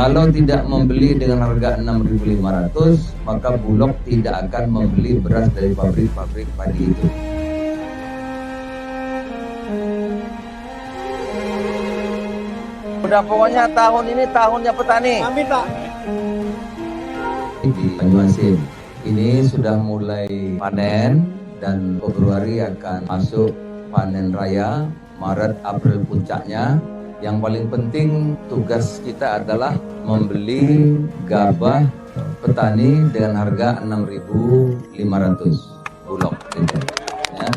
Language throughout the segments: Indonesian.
Kalau tidak membeli dengan harga 6.500, maka Bulog tidak akan membeli beras dari pabrik-pabrik padi itu. Udah pokoknya tahun ini tahunnya petani. Amin, Pak. Di Banyuasin ini sudah mulai panen dan Februari akan masuk panen raya, Maret April puncaknya. Yang paling penting tugas kita adalah membeli gabah petani dengan harga 6.500 Bulog gitu, ya.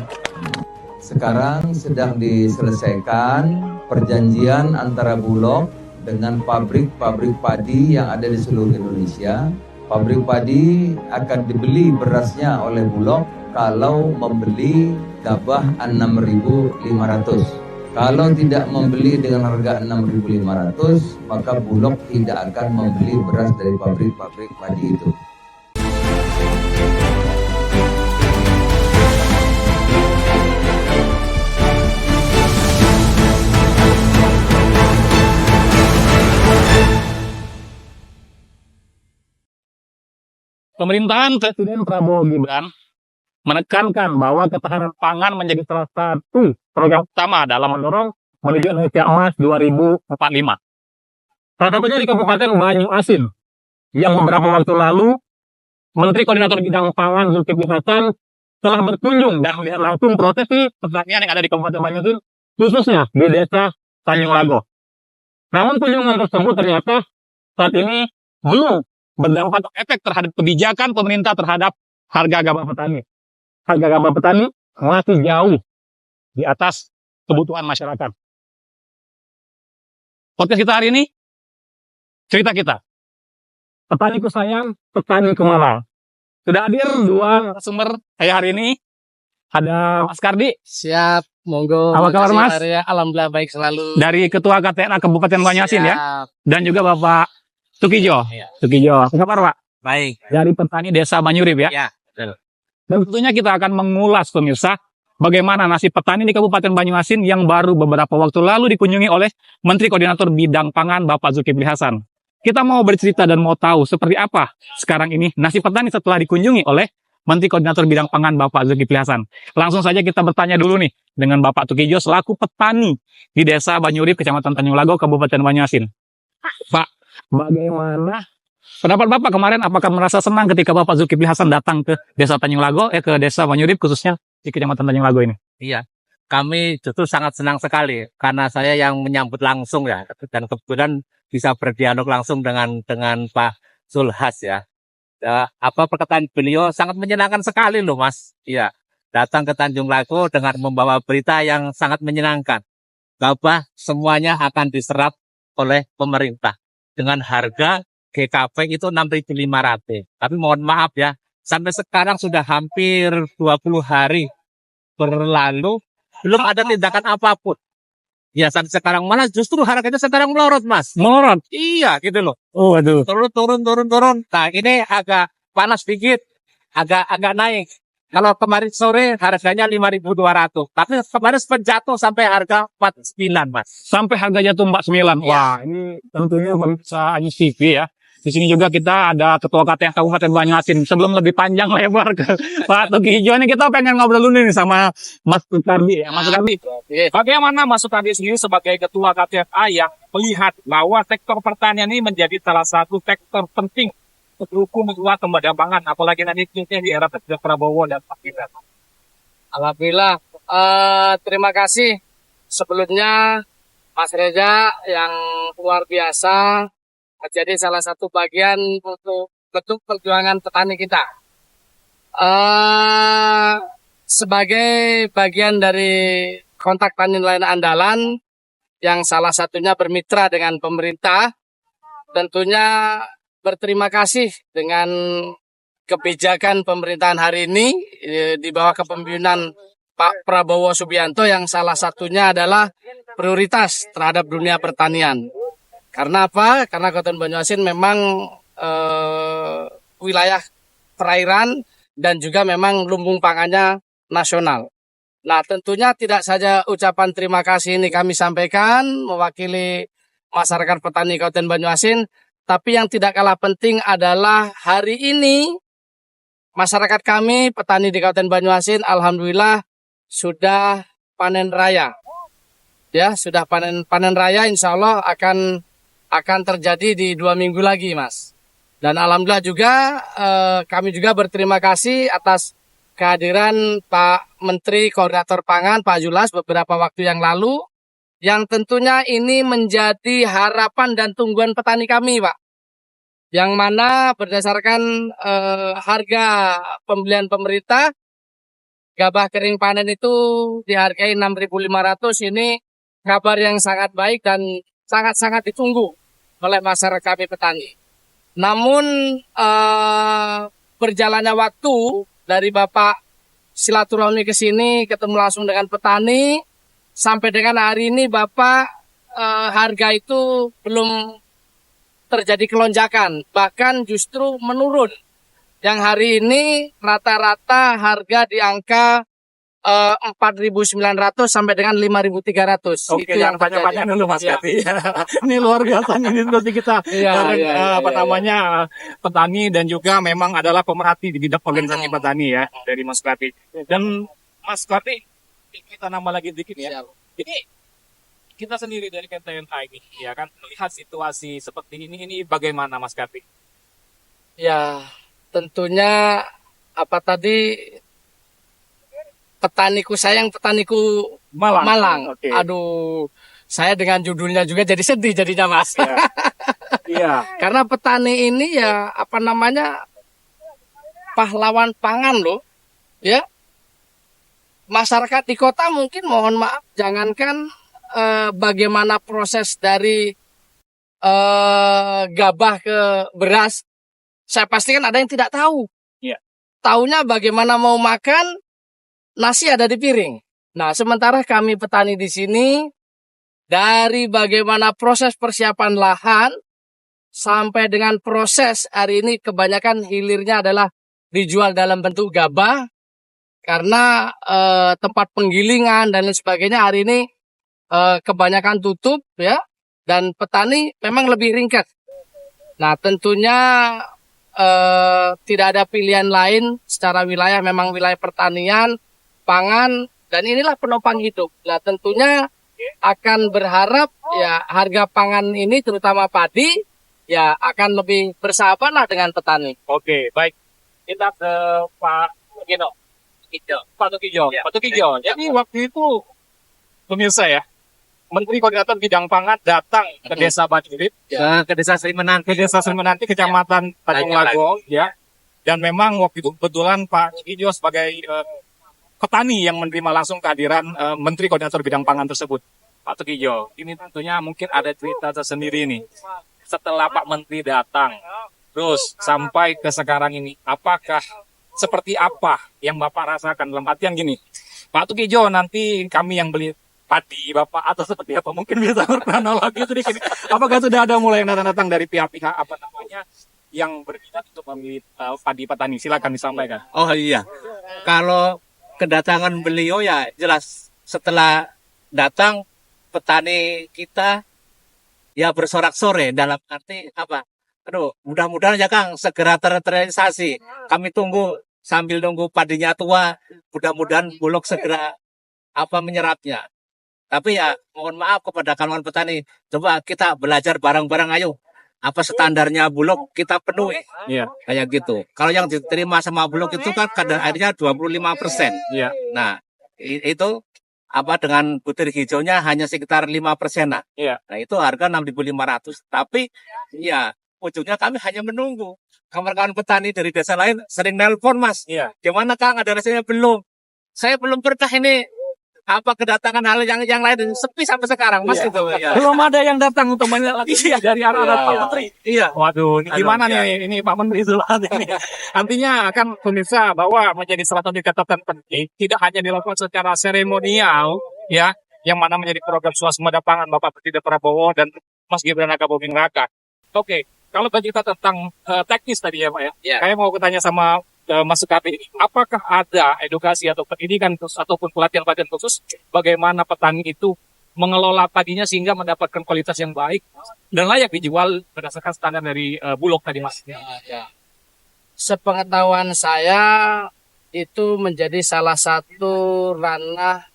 Sekarang sedang diselesaikan perjanjian antara Bulog dengan pabrik-pabrik padi yang ada di seluruh Indonesia. Pabrik padi akan dibeli berasnya oleh Bulog kalau membeli gabah 6.500. Kalau tidak membeli dengan harga 6.500, maka Bulog tidak akan membeli beras dari pabrik-pabrik padi itu. Pemerintahan Presiden Prabowo Gibran menekankan bahwa ketahanan pangan menjadi salah satu program utama dalam mendorong menuju Indonesia Emas 2045. Salah satunya di Kabupaten Banyuasin, yang beberapa waktu lalu Menteri Koordinator Bidang Pangan Zulkifli Hasan telah berkunjung dan melihat langsung prosesi pertanian yang ada di Kabupaten Banyuasin, khususnya di Desa Tanjung Lago. Namun kunjungan tersebut ternyata saat ini belum berdampak efek terhadap kebijakan pemerintah terhadap harga gabah petani. Harga gabah petani masih jauh di atas kebutuhan masyarakat. Podcast kita hari ini, cerita kita. Petaniku sayang, petaniku malang. Sudah hadir dua narasumber saya hari ini. Ada Mas Kardi. Siap, monggo. Apa kabar, Mas? Alhamdulillah baik selalu. Dari Ketua KTNA Kabupaten Banyuasin ya. Dan juga Bapak Tukijo. Ya. Tukijo. Apa kabar, Pak? Baik. Dari petani Desa Banyurip ya. Ya, betul. Dan tentunya kita akan mengulas pemirsa bagaimana nasib petani di Kabupaten Banyuasin yang baru beberapa waktu lalu dikunjungi oleh Menteri Koordinator Bidang Pangan Bapak Zulkifli Hasan. Kita mau bercerita dan mau tahu seperti apa sekarang ini nasib petani setelah dikunjungi oleh Menteri Koordinator Bidang Pangan Bapak Zulkifli Hasan. Langsung saja kita bertanya dulu nih dengan Bapak Tukijo selaku petani di Desa Banyurip, Kecamatan Tanjung Lago, Kabupaten Banyuasin. Pak, bagaimana pendapat Bapak kemarin, apakah merasa senang ketika Bapak Zulkifli Hasan datang ke Desa Tanjung Lago, ke Desa Banyurip khususnya di Kecamatan Tanjung Lago ini? Iya. Kami justru sangat senang sekali karena saya yang menyambut langsung ya, dan kebetulan bisa berdialog langsung dengan Pak Zulhas ya. Perkataan beliau sangat menyenangkan sekali loh, Mas. Iya. Datang ke Tanjung Lago dengan membawa berita yang sangat menyenangkan. Gabah semuanya akan diserap oleh pemerintah dengan harga GKP itu 6.500. Tapi mohon maaf ya, sampai sekarang sudah hampir 20 hari berlalu, belum ada tindakan apapun. Ya, sampai sekarang malah justru harganya sekarang melorot, Mas. Melorot? Iya, gitu loh. Oh, aduh. Turun. Nah, ini agak panas sedikit, agak naik. Kalau kemarin sore harganya 5.200, tapi kemarin sempat jatuh sampai harga 49, Mas. Sampai harga jatuh 49. Ya. Wah, ini tentunya pemirsa Anyus TV ya. Di sini juga kita ada Ketua KTN Kabupaten Banyuasin. Sebelum lebih panjang lebar ke Pak Tukijo ini, kita pengen ngobrol dulu nih sama Mas Kardi ya. Mas Kardi, bagaimana Mas Kardi sendiri sebagai Ketua KTNA yang melihat bahwa sektor pertanian ini menjadi salah satu sektor penting untuk membuat kembali pangan, apalagi nanti di era Presiden Prabowo dan Pak Gibran? Alhamdulillah, terima kasih sebelumnya Mas Reza yang luar biasa menjadi salah satu bagian untuk bentuk perjuangan petani kita. Sebagai bagian dari kontak tani nelayan andalan yang salah satunya bermitra dengan pemerintah, tentunya berterima kasih dengan kebijakan pemerintahan hari ini di bawah kepemimpinan Pak Prabowo Subianto yang salah satunya adalah prioritas terhadap dunia pertanian. Karena apa? Karena Kabupaten Banyuasin memang wilayah perairan dan juga memang lumbung pangannya nasional. Nah, tentunya tidak saja ucapan terima kasih ini kami sampaikan mewakili masyarakat petani Kabupaten Banyuasin, Tapi yang tidak kalah penting adalah hari ini masyarakat kami, petani di Kabupaten Banyuasin, alhamdulillah sudah panen raya. Ya, sudah panen raya, insya Allah akan terjadi di 2 minggu lagi, Mas. Dan alhamdulillah juga kami juga berterima kasih atas kehadiran Pak Menteri Koordinator Pangan, Pak Julas, beberapa waktu yang lalu, yang tentunya ini menjadi harapan dan tungguan petani kami, Pak. Yang mana berdasarkan harga pembelian pemerintah, gabah kering panen itu dihargai 6.500. Ini kabar yang sangat baik dan sangat-sangat ditunggu oleh masyarakat kami petani. Namun berjalannya waktu dari Bapak silaturahmi ke sini, ketemu langsung dengan petani, sampai dengan hari ini Bapak harga itu belum terjadi kelonjakan, bahkan justru menurun. Yang hari ini rata-rata harga di angka 4.900 sampai dengan 5.300. Oke, Itu yang banyak-banyak terjadi. dulu Mas Ya. Kati. Ini luar biasa ini nanti kita Iya, iya, namanya petani dan juga memang adalah pemerhati di bidang organisasi petani ya dari Mas Kati. Dan Mas Kati, kita nambah lagi dikit ya. Siap. Ini kita sendiri dari KTNA ini ya kan melihat situasi seperti ini bagaimana Mas Kati? Ya, tentunya apa tadi, petaniku sayang, petaniku Malang. Oke. Aduh, saya dengan judulnya juga jadi sedih jadinya, Mas. Ya. Iya. Karena petani ini ya apa namanya, pahlawan pangan loh. Ya. Masyarakat di kota mungkin mohon maaf, jangankan bagaimana proses dari gabah ke beras, saya pastikan ada yang tidak tahu. Iya. Taunya bagaimana mau makan, nasi ada di piring. Nah, sementara kami petani di sini, dari bagaimana proses persiapan lahan, sampai dengan proses hari ini kebanyakan hilirnya adalah dijual dalam bentuk gabah, karena tempat penggilingan dan lain sebagainya hari ini kebanyakan tutup ya, dan petani memang lebih ringkas. Nah, tentunya tidak ada pilihan lain secara wilayah, memang wilayah pertanian, pangan, dan inilah penopang hidup. Nah, tentunya akan berharap ya harga pangan ini terutama padi ya akan lebih bersahabat lah dengan petani. Oke, baik. Kita ke Pak Gino. Pak Tukijo. Ya. Pak Tukijo. Jadi waktu itu pemirsa ya, Menteri Koordinator Bidang Pangan datang ke Desa Bajurit, Ke Desa Sri Menanti. ke Desa Semenanti, Kecamatan Tanjung Lago, ya. Dan memang waktu itu kebetulan Pak Tukijo sebagai petani yang menerima langsung kehadiran Menteri Koordinator Bidang Pangan tersebut. Pak Tukijo, ini tentunya mungkin ada cerita tersendiri nih. Setelah Pak Menteri datang, terus sampai ke sekarang ini, apakah seperti apa yang Bapak rasakan? Dalam artian gini, Pak Tukijo, nanti kami yang beli padi Bapak atau seperti apa? Mungkin bisa berkronologi sedikit. Apakah sudah ada mulai yang datang dari pihak-pihak apa namanya yang berminat untuk membeli padi petani? Silakan disampaikan. Oh iya, kalau kedatangan beliau ya jelas setelah datang petani kita ya bersorak-sorai dalam arti apa? Aduh, mudah-mudahan ya Kang segera terrealisasi. Kami tunggu sambil nunggu padinya tua, mudah-mudahan Bulog segera menyerapnya. Tapi ya mohon maaf kepada kawan petani, coba kita belajar bareng-bareng, ayo. Apa standarnya Bulog kita penuhi. Iya. Kayak gitu. Kalau yang diterima sama Bulog itu kan kadar airnya 25%. Iya. Nah, itu dengan butir hijaunya hanya sekitar 5%. Iya. Nah, itu harga 6.500. Tapi ya ujungnya kami hanya menunggu. Kawan-kawan petani dari desa lain sering nelpon, Mas. Iya. Gimana Kang, ada rasanya belum? Saya belum pernah ini kedatangan hal yang lain sepi sampai sekarang, Mas. Iya. Gitu. Ya. Belum ada yang datang untuk menilai dari arah Pak Menteri. Iya. Waduh, ini Aduh, gimana iya. nih ini Pak Menteri Zulan ini? Artinya akan pemirsa bahwa menjadi salah satu catatan penting tidak hanya dilakukan secara seremonial ya, yang mana menjadi program swasembada pangan Bapak Presiden Prabowo dan Mas Gibran Rakabuming Raka. Oke, kalau bercerita tentang teknis tadi ya Pak ya, Ya. saya mau bertanya sama Mas Sukati, apakah ada edukasi atau pendidikan khusus ataupun pelatihan-pelatihan khusus bagaimana petani itu mengelola padinya sehingga mendapatkan kualitas yang baik dan layak dijual berdasarkan standar dari Bulog tadi Mas. Ya. Sepengetahuan saya itu menjadi salah satu ranah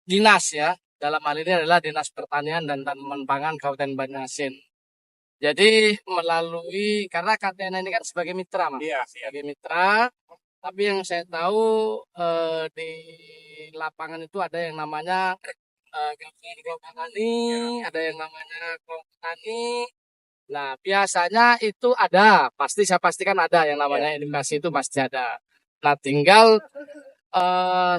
dinas ya. Dalam hal ini adalah Dinas Pertanian dan Tanaman Pangan Kabupaten Banjarmasin. Jadi melalui karena KTN ini kan sebagai mitra Mas. Iya, Sebagai mitra. Tapi yang saya tahu di lapangan itu ada yang namanya Gabungan Petani, ada yang namanya Kelompok Petani. Nah, biasanya itu ada, pasti saya pastikan ada yang namanya edukasi itu pasti ada. Nah, tinggal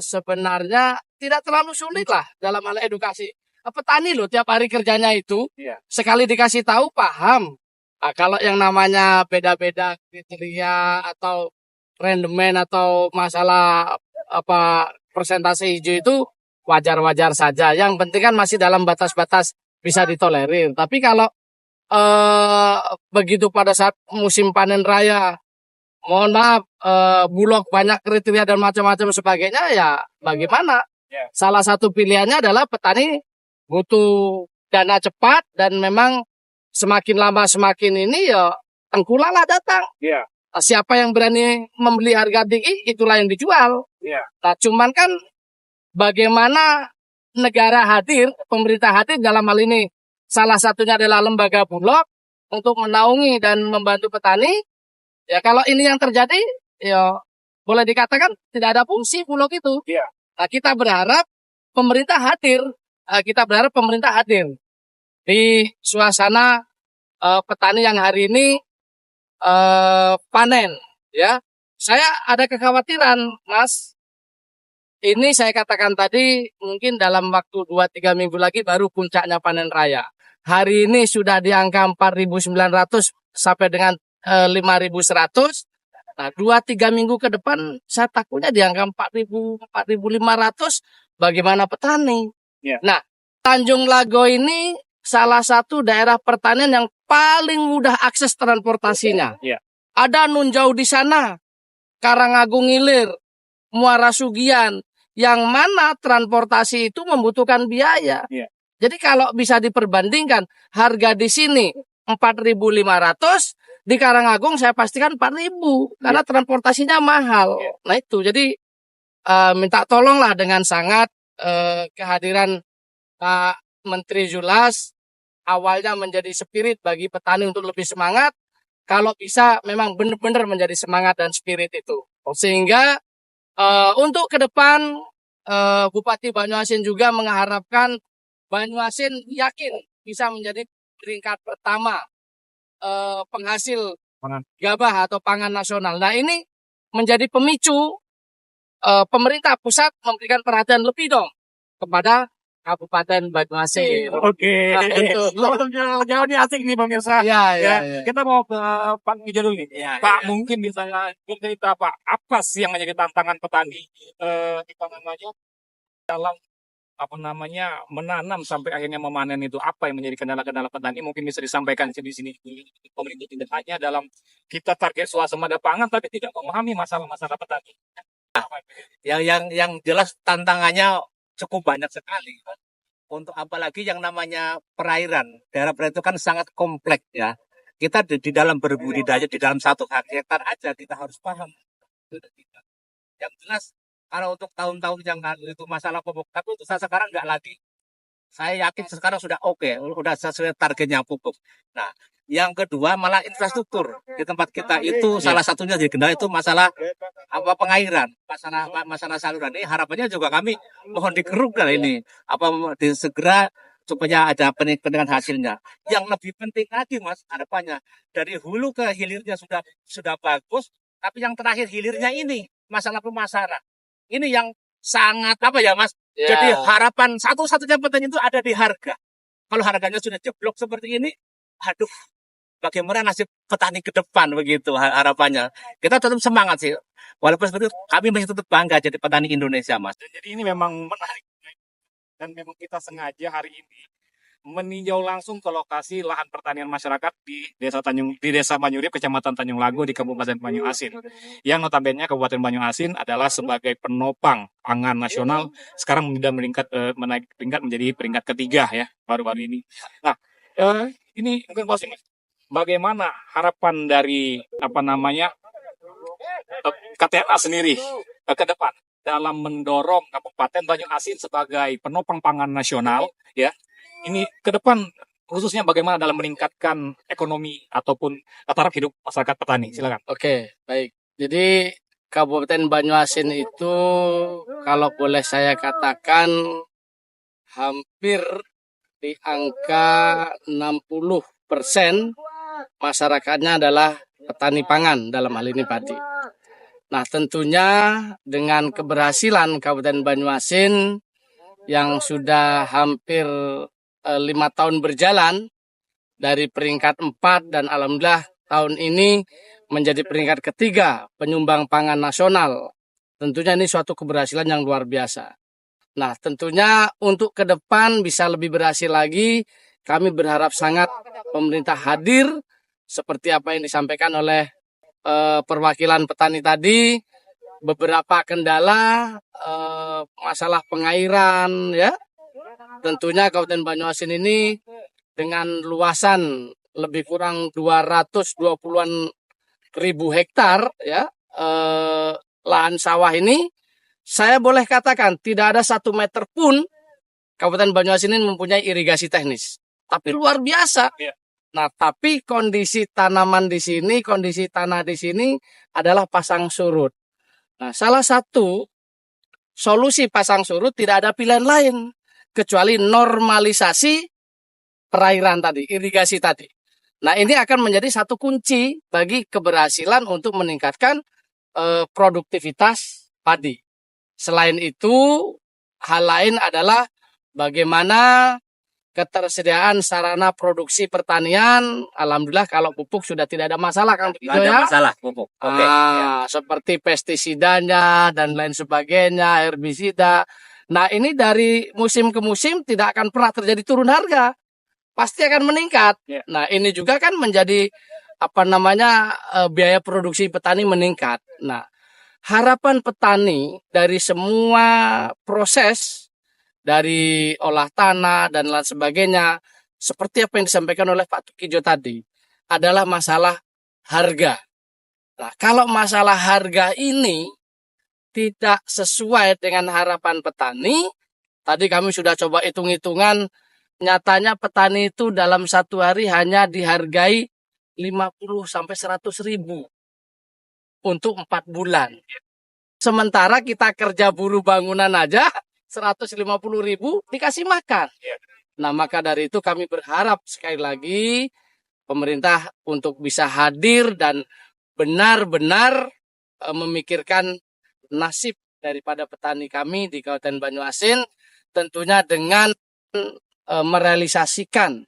sebenarnya tidak terlalu sulit lah dalam hal edukasi. Petani loh tiap hari kerjanya itu, sekali dikasih tahu paham. Nah, kalau yang namanya beda-beda kriteria atau rendemen atau masalah apa persentase hijau itu wajar-wajar saja. Yang penting kan masih dalam batas-batas bisa ditolerir. Tapi kalau begitu pada saat musim panen raya, mohon maaf, Bulog banyak kriteria dan macam-macam sebagainya, ya bagaimana? Salah satu pilihannya adalah petani butuh dana cepat dan memang semakin lama semakin ini ya tengkulaklah datang. Siapa yang berani membeli harga tinggi, itulah yang dijual. Nah, cuman kan bagaimana negara hadir, pemerintah hadir dalam hal ini, salah satunya adalah lembaga Bulog untuk menaungi dan membantu petani. Ya kalau ini yang terjadi, ya boleh dikatakan tidak ada fungsi Bulog itu. Nah, kita berharap pemerintah hadir. Di suasana petani yang hari ini panen, ya. Saya ada kekhawatiran, Mas. Ini saya katakan tadi, mungkin dalam waktu 2-3 minggu lagi baru puncaknya panen raya. Hari ini sudah di angka 4.900 sampai dengan 5.100. Nah, 2-3 minggu ke depan saya takutnya di angka 4.000, 4.500. Bagaimana petani? Nah, Tanjung Lago ini salah satu daerah pertanian yang paling mudah akses transportasinya. Ada Nunjau di sana, Karangagung Ilir, Muara Sugian, yang mana transportasi itu membutuhkan biaya. Jadi kalau bisa diperbandingkan, harga di sini 4.500, di Karangagung saya pastikan 4.000, karena transportasinya mahal. Nah itu, jadi minta tolonglah dengan sangat kehadiran Pak Menteri Zulhas, awalnya menjadi spirit bagi petani untuk lebih semangat, kalau bisa memang benar-benar menjadi semangat dan spirit itu. Sehingga untuk ke depan Bupati Banyuasin juga mengharapkan Banyuasin yakin bisa menjadi peringkat pertama penghasil gabah atau pangan nasional. Nah ini menjadi pemicu pemerintah pusat memberikan perhatian lebih dong kepada Kabupaten Banyuasin. Oke. Jauh ini asik nih pemirsa. Ya. Kita mau ke Pak Ngijo dulu nih. Pak, mungkin bisa cerita Pak, apa sih yang menjadi tantangan petani dalam menanam sampai akhirnya memanen itu, apa yang menjadi kendala-kendala petani? Mungkin bisa disampaikan di sini. Pemerintah tidak hanya dalam kita target swasembada pangan, tapi tidak memahami masalah-masalah petani. Yang jelas tantangannya cukup banyak sekali. Untuk apalagi yang namanya perairan, daerah perairan itu kan sangat kompleks ya. Kita di dalam berbudidaya di dalam 1 hektar aja kita harus paham. Yang jelas kalau untuk tahun-tahun yang lalu itu masalah pupuk, tapi untuk sekarang nggak lagi. Saya yakin sekarang sudah oke, sudah sesuai targetnya pupuk. Nah, yang kedua malah infrastruktur di tempat kita itu salah satunya jadi kendala itu masalah pengairan, masalah saluran. Ini harapannya juga kami mohon dikerukkan ini segera supaya ada peningkatan hasilnya. Yang lebih penting lagi Mas, harapannya dari hulu ke hilirnya sudah bagus, tapi yang terakhir hilirnya ini masalah pemasaran. Ini yang sangat Mas? Jadi harapan satu-satunya petani itu ada di harga. Kalau harganya sudah jeblok seperti ini, aduh, bagaimana nasib petani ke depan begitu harapannya. Kita tetap semangat sih. Walaupun seperti itu, kami masih tetap bangga jadi petani Indonesia, Mas. Jadi ini memang menarik. Dan memang kita sengaja hari ini meninjau langsung ke lokasi lahan pertanian masyarakat di Desa Banyurip, Kecamatan Tanjung Lago di Kabupaten Banyuasin. Yang notabene Kabupaten Banyuasin adalah sebagai penopang pangan nasional sekarang sudah menaik peringkat menjadi peringkat ketiga ya baru-baru ini. Nah, ini mungkin closing, Mas. Bagaimana harapan dari KTNA sendiri ke depan dalam mendorong Kabupaten Banyuasin sebagai penopang pangan nasional ya. Ini ke depan khususnya bagaimana dalam meningkatkan ekonomi ataupun taraf hidup masyarakat petani. Silakan. Oke, baik. Jadi Kabupaten Banyuasin itu kalau boleh saya katakan hampir di angka 60% masyarakatnya adalah petani pangan, dalam hal ini padi. Nah, tentunya dengan keberhasilan Kabupaten Banyuasin yang sudah hampir 5 tahun berjalan dari peringkat 4 dan alhamdulillah tahun ini menjadi peringkat ketiga penyumbang pangan nasional. Tentunya ini suatu keberhasilan yang luar biasa. Nah, tentunya untuk ke depan bisa lebih berhasil lagi, kami berharap sangat pemerintah hadir seperti apa yang disampaikan oleh perwakilan petani tadi. Beberapa kendala, masalah pengairan ya. Tentunya Kabupaten Banyuasin ini dengan luasan lebih kurang 220-an ribu hektar ya, lahan sawah ini, saya boleh katakan tidak ada 1 meter pun Kabupaten Banyuasin ini mempunyai irigasi teknis. Tapi luar biasa. Nah, tapi kondisi tanaman di sini, kondisi tanah di sini adalah pasang surut. Nah, salah satu solusi pasang surut tidak ada pilihan lain kecuali normalisasi perairan tadi, irigasi tadi. Nah, ini akan menjadi satu kunci bagi keberhasilan untuk meningkatkan produktivitas padi. Selain itu, hal lain adalah bagaimana ketersediaan sarana produksi pertanian. Alhamdulillah kalau pupuk sudah tidak ada masalah kan begitu ya. Tidak ada masalah pupuk. Oke. Seperti pestisidanya dan lain sebagainya, herbisida. Nah, ini dari musim ke musim tidak akan pernah terjadi turun harga. Pasti akan meningkat. Nah, ini juga kan menjadi biaya produksi petani meningkat. Nah, harapan petani dari semua proses dari olah tanah dan lain sebagainya, seperti apa yang disampaikan oleh Pak Tukijo tadi, adalah masalah harga. Nah, kalau masalah harga ini tidak sesuai dengan harapan petani, tadi kami sudah coba hitung-hitungan, nyatanya petani itu dalam satu hari hanya dihargai 50-100 ribu untuk 4 bulan. Sementara kita kerja buruh bangunan aja 150 ribu dikasih makan. Nah, maka dari itu kami berharap sekali lagi pemerintah untuk bisa hadir dan benar-benar memikirkan nasib daripada petani kami di Kabupaten Banyuasin, tentunya dengan merealisasikan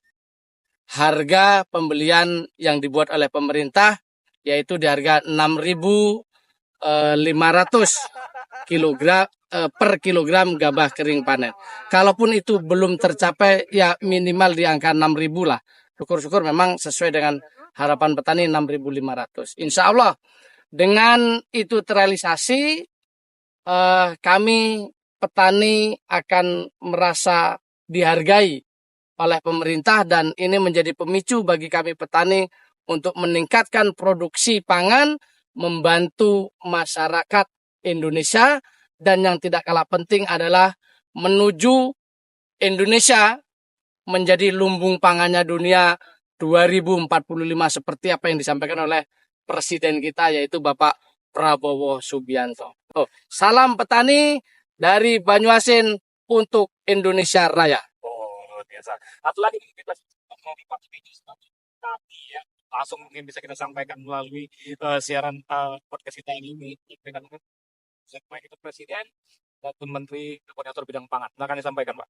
harga pembelian yang dibuat oleh pemerintah, yaitu di harga 6.500 per kilogram gabah kering panen. Kalaupun itu belum tercapai, ya minimal di angka 6.000 lah. Syukur-syukur memang sesuai dengan harapan petani 6.500. Insya Allah dengan itu terrealisasi, kami petani akan merasa dihargai oleh pemerintah dan ini menjadi pemicu bagi kami petani untuk meningkatkan produksi pangan, membantu masyarakat Indonesia, dan yang tidak kalah penting adalah menuju Indonesia menjadi lumbung pangannya dunia 2045 seperti apa yang disampaikan oleh Presiden kita, yaitu Bapak Prabowo Subianto. Salam petani dari Banyuasin untuk Indonesia Raya. Biasa. Satu lagi kita ya, langsung mungkin bisa kita sampaikan melalui siaran podcast kita ini dengan itu Presiden dan Menteri Koordinator Bidang Pangan. Silakan disampaikan, Pak.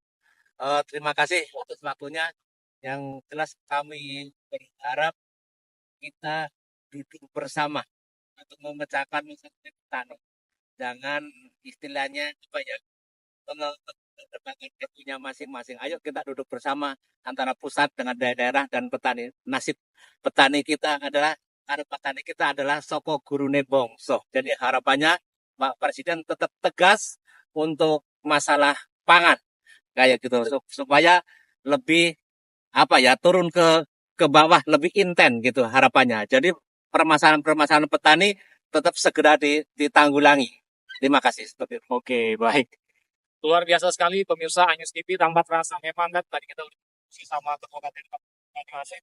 Terima kasih atas waktunya. Yang jelas kami berharap kita duduk bersama untuk memecahkan masalah petani. Jangan istilahnya berbagai ilmunya masing-masing. Ayo kita duduk bersama antara pusat dengan daerah dan petani. Nasib petani kita adalah soko gurune bongso. Jadi harapannya Pak Presiden tetap tegas untuk masalah pangan kayak gitu supaya lebih turun ke bawah lebih intens gitu harapannya. Jadi permasalahan petani tetap segera ditanggulangi. Terima kasih. Seperti itu. Oke, baik. Luar biasa sekali pemirsa Anyus TV, tanpa terasa memang kan tadi kita udah diskusi sama Ketua KPD Banyuasin,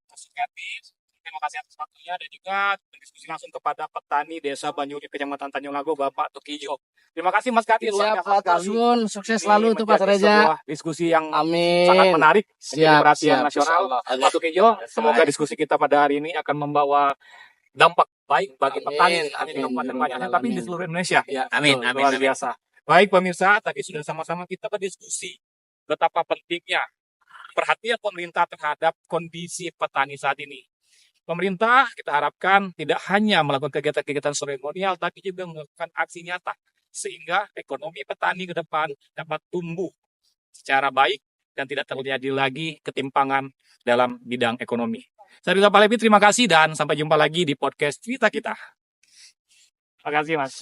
terima kasih atas waktunya dan juga berdiskusi langsung kepada petani Desa Banyurip Kecamatan Tanjung Lago Bapak Tukijo. Terima kasih Mas Kati, luar Siap, biasa Pak sekali. Sun. Sukses selalu Ini tuh Pak menjadi Reja. sebuah diskusi yang Amin. sangat menarik, menjadi Siap, perhatian siap. nasional. Insyaallah. Pak Tukijo, semoga diskusi kita pada hari ini akan membawa dampak baik bagi Amin, petani di amin. Kabupaten Banjarnegara, tapi di seluruh Indonesia. Ya, Amin, betul. amin. Luar biasa. Baik pemirsa, tadi sudah sama-sama kita berdiskusi betapa pentingnya perhatian pemerintah terhadap kondisi petani saat ini. Pemerintah kita harapkan tidak hanya melakukan kegiatan-kegiatan seremonial, tapi juga melakukan aksi nyata sehingga ekonomi petani ke depan dapat tumbuh secara baik dan tidak terjadi lagi ketimpangan dalam bidang ekonomi. Saya Rizal Palevi, terima kasih dan sampai jumpa lagi di podcast Cerita Kita. Terima kasih Mas.